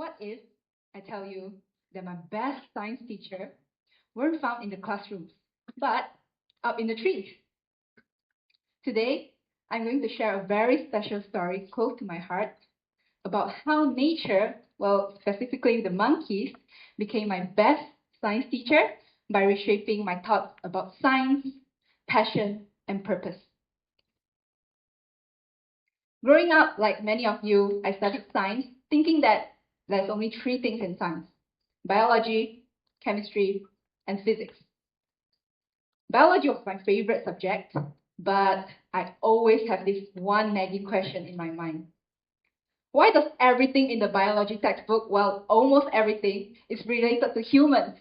What if I tell you that my best science teacher weren't found in the classrooms, but up in the trees? Today, I'm going to share a very special story close to my heart about how nature, well, specifically the monkeys, became my best science teacher by reshaping my thoughts about science, passion, and purpose. Growing up, like many of you, I studied science thinking that there's only three things in science: biology, chemistry, and physics. Biology was my favorite subject, but I always have this one nagging question in my mind. Why does everything in the biology textbook, well, almost everything, is related to humans?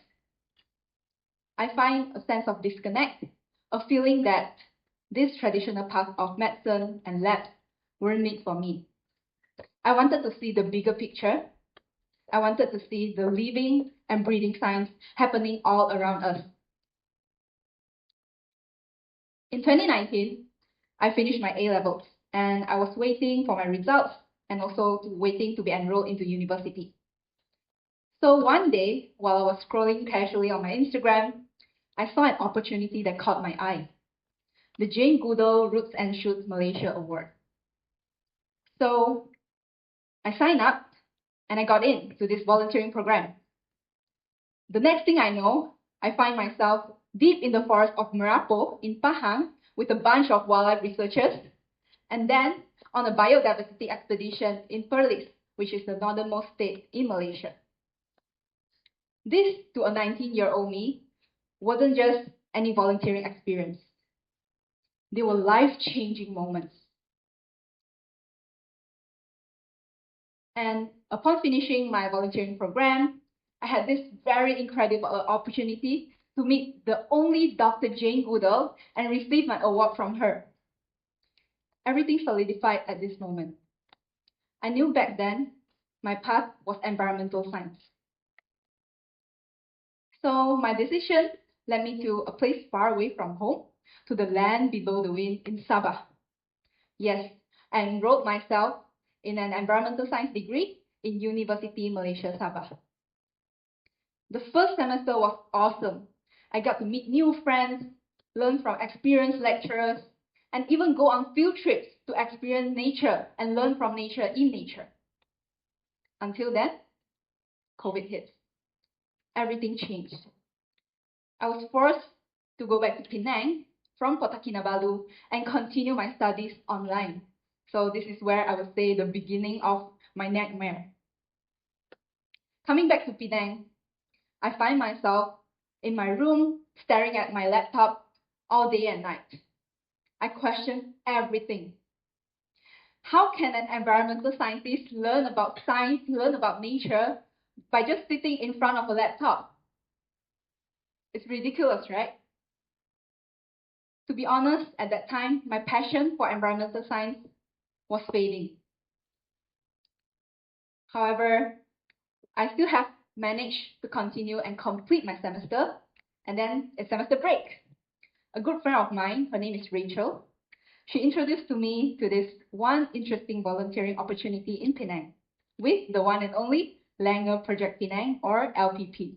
I find a sense of disconnect, a feeling that this traditional path of medicine and labs weren't meant for me. I wanted to see the bigger picture. I wanted to see the living and breathing science happening all around us. In 2019, I finished my A-levels and I was waiting for my results and also waiting to be enrolled into university. So one day, while I was scrolling casually on my Instagram, I saw an opportunity that caught my eye: the Jane Goodall Roots and Shoots Malaysia Award. So I signed up and I got into this volunteering program. The next thing I know, I find myself deep in the forest of Merapo in Pahang with a bunch of wildlife researchers, and then on a biodiversity expedition in Perlis, which is the northernmost state in Malaysia. This, to a 19-year-old me, wasn't just any volunteering experience. They were life-changing moments. And upon finishing my volunteering program, I had this very incredible opportunity to meet the only Dr. Jane Goodall and receive my award from her. Everything solidified at this moment. I knew back then my path was environmental science. So my decision led me to a place far away from home, to the land below the wind in Sabah. Yes, I enrolled myself in an environmental science degree in University Malaysia Sabah. The first semester was awesome. I got to meet new friends, learn from experienced lecturers, and even go on field trips to experience nature and learn from nature in nature. Until then, COVID hit. Everything changed. I was forced to go back to Penang from Kota Kinabalu and continue my studies online. So this is where I would say the beginning of my nightmare. Coming back to Penang, I find myself in my room staring at my laptop all day and night. I question everything. How can an environmental scientist learn about science, learn about nature by just sitting in front of a laptop? It's ridiculous, right? To be honest, at that time, my passion for environmental science was fading. However, I still have managed to continue and complete my semester, and then a semester break. A good friend of mine, her name is Rachel, she introduced to me to this one interesting volunteering opportunity in Penang with the one and only Langer Project Penang, or LPP.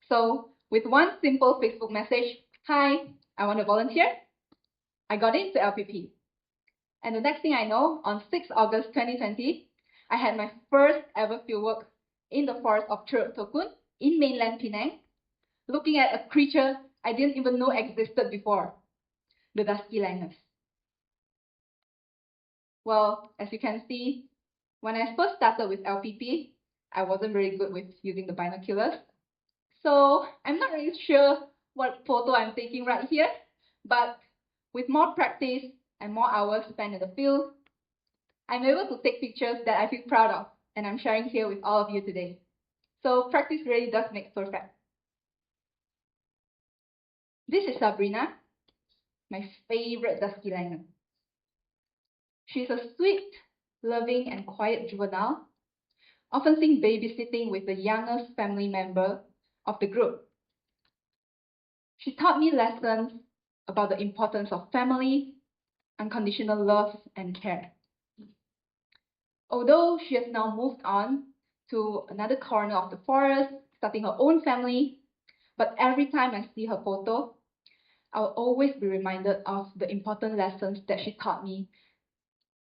So with one simple Facebook message, "Hi, I want to volunteer," I got into LPP. And the next thing I know, on 6 August 2020, I had my first ever fieldwork in the forest of Ceruk Tokun in mainland Penang, looking at a creature I didn't even know existed before, the dusky langurs. Well, as you can see, when I first started with LPP, I wasn't very good with using the binoculars. So I'm not really sure what photo I'm taking right here, but with more practice and more hours spent in the field, I'm able to take pictures that I feel proud of, and I'm sharing here with all of you today. So practice really does make perfect. This is Sabrina, my favorite dusky langur. She's a sweet, loving, and quiet juvenile, often seen babysitting with the youngest family member of the group. She taught me lessons about the importance of family, unconditional love, and care. Although she has now moved on to another corner of the forest, starting her own family. But every time I see her photo, I'll always be reminded of the important lessons that she taught me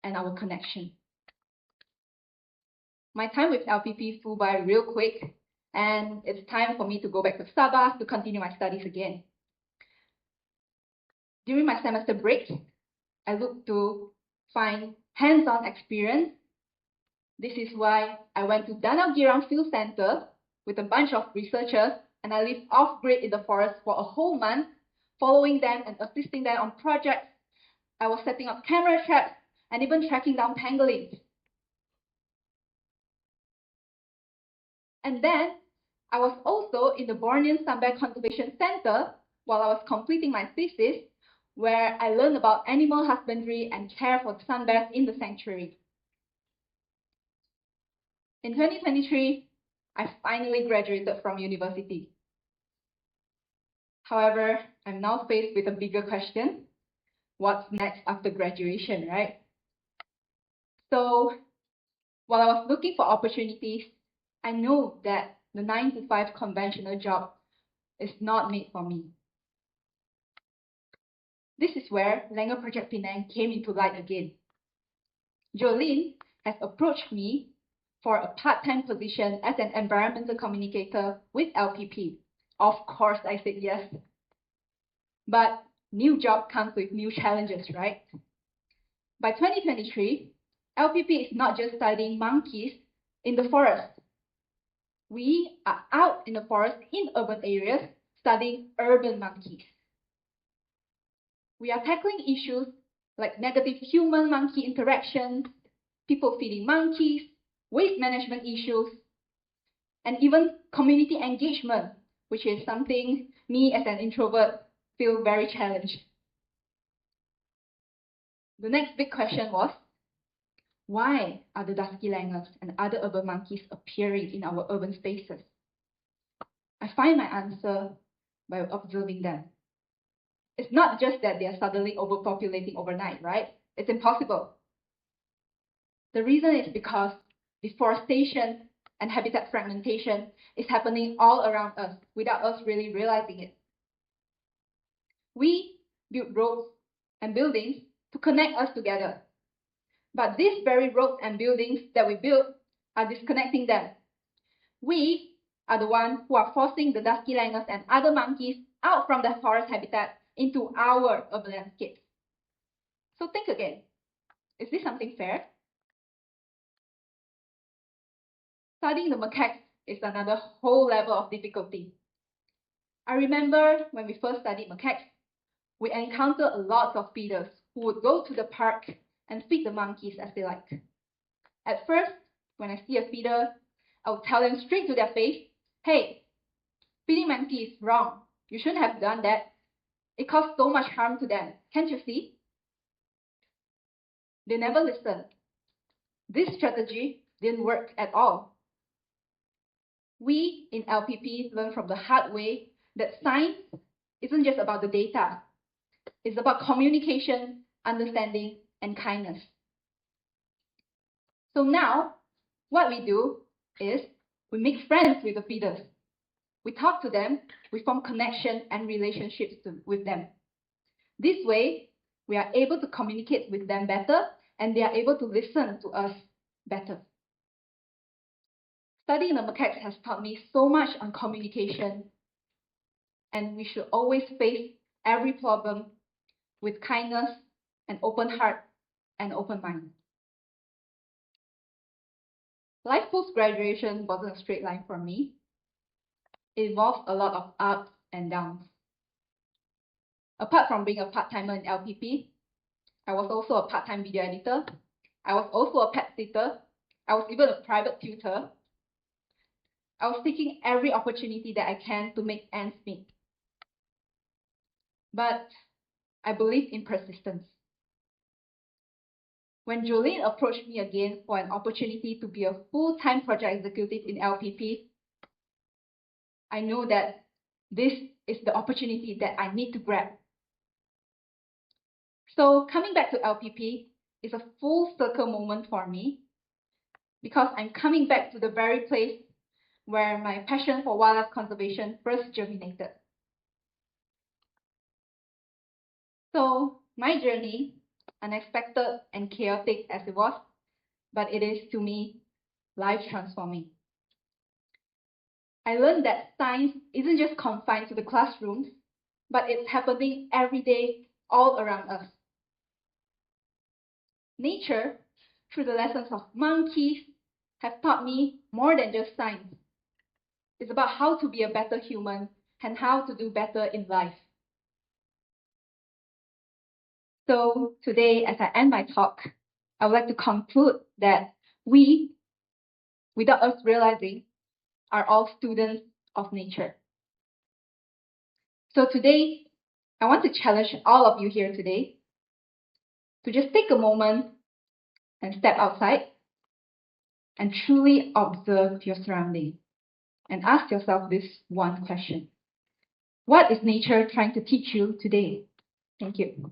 and our connection. My time with LPP flew by real quick, and it's time for me to go back to Sabah to continue my studies again. During my semester break, I look to find hands-on experience. This is why I went to Danau Girang Field Center with a bunch of researchers, and I lived off-grid in the forest for a whole month, following them and assisting them on projects. I was setting up camera traps and even tracking down pangolins. And then I was also in the Bornean Sun Bear Conservation Center while I was completing my thesis, where I learned about animal husbandry and care for sun bears in the sanctuary. In 2023, I finally graduated from university. However, I'm now faced with a bigger question. What's next after graduation, right? So while I was looking for opportunities, I know that the 9-to-5 conventional job is not made for me. This is where Langer Project Penang came into light again. Jolene has approached me for a part-time position as an environmental communicator with LPP. Of course, I said yes. But new job comes with new challenges, right? By 2023, LPP is not just studying monkeys in the forest. We are out in the forest in urban areas studying urban monkeys. We are tackling issues like negative human-monkey interactions, people feeding monkeys, waste management issues, and even community engagement, which is something me as an introvert feel very challenged. The next big question was, why are the dusky langurs and other urban monkeys appearing in our urban spaces? I find my answer by observing them. It's not just that they are suddenly overpopulating overnight, right? It's impossible. The reason is because deforestation and habitat fragmentation is happening all around us without us really realizing it. We build roads and buildings to connect us together. But these very roads and buildings that we build are disconnecting them. We are the ones who are forcing the dusky langurs and other monkeys out from their forest habitat into our urban landscapes. So think again. Is this something fair? Studying the macaques is another whole level of difficulty. I remember when we first studied macaques, we encountered a lot of feeders who would go to the park and feed the monkeys as they like. At first, when I see a feeder, I would tell them straight to their face, hey, feeding monkeys is wrong. You shouldn't have done that. It caused so much harm to them. Can't you see? They never listened. This strategy didn't work at all. We in LPP learned from the hard way that science isn't just about the data. It's about communication, understanding, and kindness. So now, what we do is we make friends with the feeders. We talk to them, we form connection and relationships with them. This way, we are able to communicate with them better, and they are able to listen to us better. Studying the macaques has taught me so much on communication, and we should always face every problem with kindness, an open heart, and open mind. Life post-graduation wasn't a straight line for me. It involved a lot of ups and downs. Apart from being a part-timer in LPP, I was also a part-time video editor. I was also a pet sitter. I was even a private tutor. I was seeking every opportunity that I can to make ends meet. But I believe in persistence. When Jolene approached me again for an opportunity to be a full-time project executive in LPP, I know that this is the opportunity that I need to grab. So coming back to LPP is a full circle moment for me. because I'm coming back to the very place where my passion for wildlife conservation first germinated. So my journey, unexpected and chaotic as it was, but it is to me life transforming. I learned that science isn't just confined to the classrooms, but it's happening every day all around us. Nature, through the lessons of monkeys, have taught me more than just science. It's about how to be a better human and how to do better in life. So today, as I end my talk, I would like to conclude that we, without us realizing, are all students of nature. So today, I want to challenge all of you here today to just take a moment and step outside and truly observe your surroundings and ask yourself this one question. What is nature trying to teach you today? Thank you.